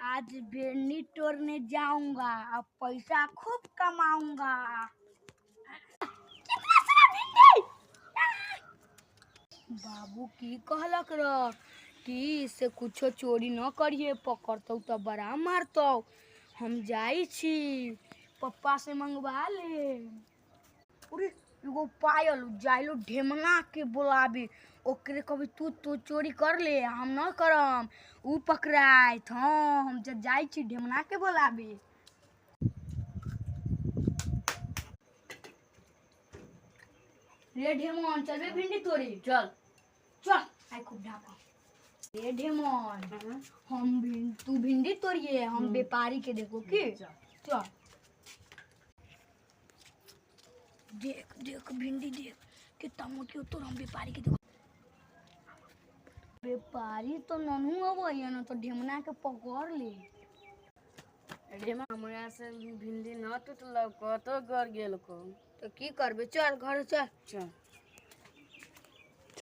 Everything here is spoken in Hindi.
आज भिंडी तोड़ने जाऊंगा, अब पैसा खूब कमाऊंगा। कितना सारा भिंडी! बाबू की कहलक रह कि से कुछो चोरी न करिए, पकड़तौ तो बड़ा मारतौ। हम जाई छी, पप्पा से मंगवा ले। अरे एगो पायल जाइलो ढेमना के बोलाबी, ओकरे कभी तू चोरी कर ले, हम न करम, ऊ पकड़ाइत। हाँ हम जाई छी ढेमना के बोलाबी। रे ढेमन चल बे भिंडी तोड़ी, चल चल। आई खूब ढापा। रे ढेमन तू भिंडी तोड़िए, हम व्यापारी के देखो की। चल देख देख भिंडी देख कितना मोटी हो, तो हम व्यापारी के देखो। व्यापारी तो ननू अबैया न, तो ढेमना के पकड़ ले। हमरा से भिंडी न टूटल, कतो गर गेल को। तो की करबे, चल घर चल। चल।